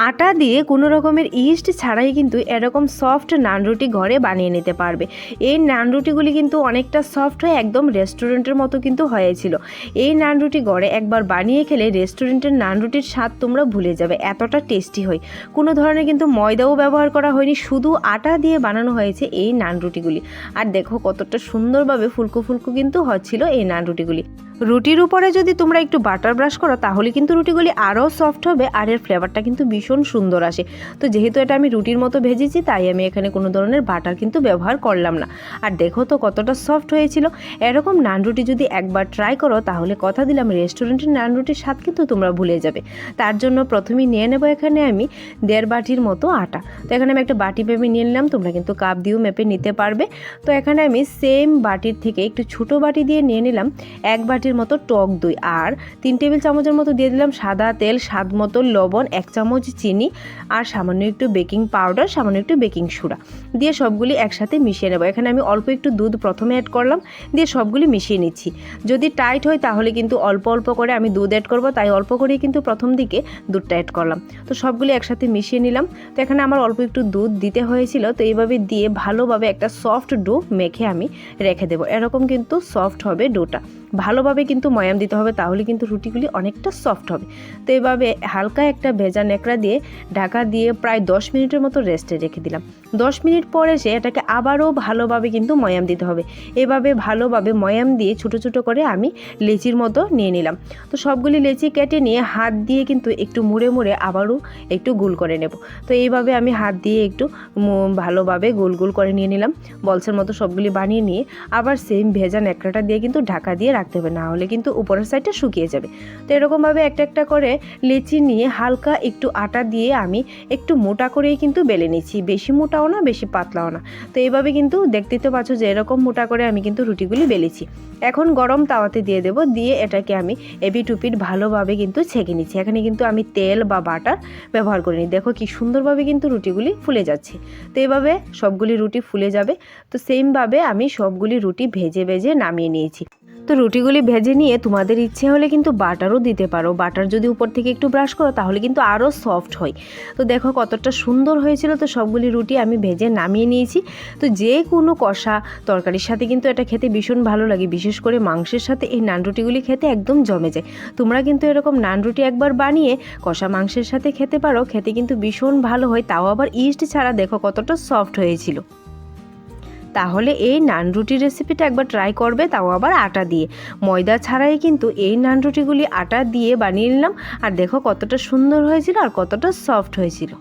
আটা দিয়ে কোনো রকমের ইস্ট ছাড়াই কিন্তু এরকম সফট নান রুটি ঘরে বানিয়ে নিতে পারবে। এই নান রুটিগুলি কিন্তু অনেকটা সফট হয়ে একদম রেস্টুরেন্টের মতো কিন্তু হয়েছিল। এই নান রুটি ঘরে একবার বানিয়ে খেলে রেস্টুরেন্টের নান রুটির স্বাদ তোমরা ভুলে যাবে, এতটা টেস্টি হয়। কোনো ধরনের কিন্তু ময়দাও ব্যবহার করা হয়নি, শুধু আটা দিয়ে বানানো হয়েছে এই নান রুটিগুলি। আর দেখো কতটা সুন্দরভাবে ফুলকো ফুলকো কিন্তু হচ্ছিল এই নান রুটিগুলি। রুটির উপরে যদি তোমরা একটু বাটার ব্রাশ করো তাহলে কিন্তু রুটিগুলি আরও সফট হবে আর এর ফ্লেভারটা কিন্তু ভীষণ সুন্দর আসে। তো যেহেতু এটা আমি রুটির মতো ভেজেছি তাই আমি এখানে কোনো ধরনের বাটার কিন্তু ব্যবহার করলাম না। আর দেখো তো কতটা সফট হয়েছিল। এরকম নান রুটি যদি একবার ট্রাই করো তাহলে কথা দিলাম রেস্টুরেন্টের নান রুটির স্বাদ কিন্তু তোমরা ভুলে যাবে। তার জন্য প্রথমেই নিয়ে নেবো এখানে আমি 1.5 বাটির মতো আটা। তো এখানে আমি একটা বাটি মেপে নিয়ে নিলাম, তোমরা কিন্তু কাপ দিয়েও মেপে নিতে পারবে। তো এখানে আমি সেম বাটির থেকে একটু ছোটো বাটি দিয়ে নিয়ে নিলাম 1 বাটির মতো টক দই, আর 3 টেবিল চামচের মতো দিয়ে দিলাম সাদা তেল, স্বাদ মতো লবণ, 1 চামচ চিনি, আর সামান্য একটু বেকিং পাউডার, সামান্য একটু বেকিং সোডা দিয়ে সবগুলি একসাথে মিশিয়ে নেব। এখানে আমি অল্প একটু দুধ প্রথমে অ্যাড করলাম, দিয়ে সবগুলি মিশিয়ে নিচ্ছি। যদি টাইট হয় তাহলে কিন্তু অল্প অল্প করে আমি দুধ অ্যাড করব, তাই অল্প করেই কিন্তু প্রথম দিকে দুধটা অ্যাড করলাম। তো সবগুলি একসাথে মিশিয়ে নিলাম। তো এখানে আমার অল্প একটু দুধ দিতে হয়েছিল। তো এইভাবে দিয়ে ভালোভাবে একটা সফট ডো মেখে আমি রেখে দেবো। এরকম কিন্তু সফট হবে ডোটা, ভালোভাবে কিন্তু ময়াম দিতে হবে, তাহলে কিন্তু রুটিগুলি অনেকটা সফট হবে। তো এইভাবে হালকা একটা ভেজা ন্যাকড়া দিয়ে ঢাকা দিয়ে প্রায় 10 মিনিটের মতো রেস্টে রেখে দিলাম। 10 মিনিট পরে এসে এটাকে আবারও ভালোভাবে কিন্তু ময়াম দিতে হবে। এভাবে ভালোভাবে ময়াম দিয়ে ছোটো ছোটো করে আমি লেচির মতো নিয়ে নিলাম। তো সবগুলি লেচি কেটে নিয়ে হাত দিয়ে কিন্তু একটু মুড়ে মুড়ে আবারও একটু গোল করে নেব। তো এইভাবে আমি হাত দিয়ে একটু ভালোভাবে গোল গোল করে নিয়ে নিলাম। বলসের মতো সবগুলি বানিয়ে নিয়ে আবার সেম ভেজা ন্যাকড়াটা দিয়ে কিন্তু ঢাকা দিয়ে রাখতে হবে, না হলে কিন্তু উপরের সাইডটা শুকিয়ে যাবে। তো এরকমভাবে একটা একটা করে লেচি নিয়ে হালকা একটু আটা দিয়ে আমি একটু মোটা করেই কিন্তু বেলে নিচ্ছি, বেশি মোটাও না বেশি পাতলাও না। তো এইভাবে কিন্তু দেখতে তো পাচ্ছ যে এরকম মোটা করে আমি কিন্তু রুটিগুলি বেলেছি। এখন গরম তাওয়াতে দিয়ে দেব, দিয়ে এটাকে আমি এপিট ওপিট ভালোভাবে কিন্তু ছেঁকে নিচ্ছি। এখানে কিন্তু আমি তেল বা বাটার ব্যবহার করিনি। দেখো কি সুন্দরভাবে কিন্তু রুটিগুলি ফুলে যাচ্ছে। তো এইভাবে সবগুলি রুটি ফুলে যাবে। তো সেমভাবে আমি সবগুলি রুটি ভেজে ভেজে নামিয়ে নিয়েছি। তো রুটিগুলি ভেজে নিয়ে তোমাদের ইচ্ছে হলে কিন্তু বাটারও দিতে পারো। বাটার যদি উপর থেকে একটু ব্রাশ করো তাহলে কিন্তু আরও সফট হয়। তো দেখো কতটা সুন্দর হয়েছিল। তো সবগুলি রুটি আমি ভেজে নামিয়ে নিয়েছি। তো যে কোনো কষা তরকারির সাথে কিন্তু এটা খেতে ভীষণ ভালো লাগে, বিশেষ করে মাংসের সাথে এই নান রুটিগুলি খেতে একদম জমে যায়। তোমরা কিন্তু এরকম নান রুটি একবার বানিয়ে কষা মাংসের সাথে খেতে পারো, খেতে কিন্তু ভীষণ ভালো হয়, তাও আবার ইস্ট ছাড়া। দেখো কতটা সফট হয়েছিল। তাহলে এই নান রুটির রেসিপিটা একবার ট্রাই করবে, তাও আবার আটা দিয়ে, ময়দা ছাড়াই কিন্তু এই নান রুটিগুলি আটা দিয়ে বানিয়ে নিলাম। আর দেখো কতটা সুন্দর হয়েছিল আর কতটা সফট হয়েছিল।